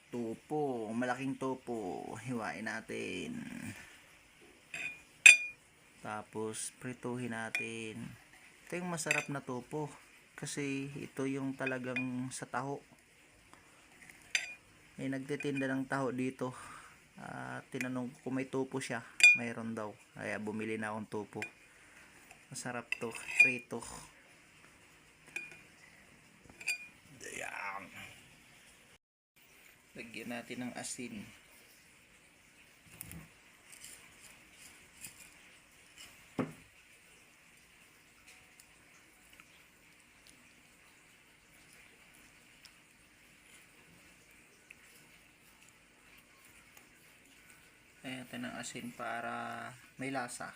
Tupo, malaking tupo. Hiwain natin. Tapos prituhin natin. Ito yung masarap na tupo. Kasi ito yung talagang sa taho. May nagtitinda ng taho dito. Tinanong ko kung may tupo siya. Mayroon daw. Kaya bumili na akong tupo. Masarap to. Prito. Ayan. Lagyan natin ng asin. Ayan, ito ng asin para may lasa.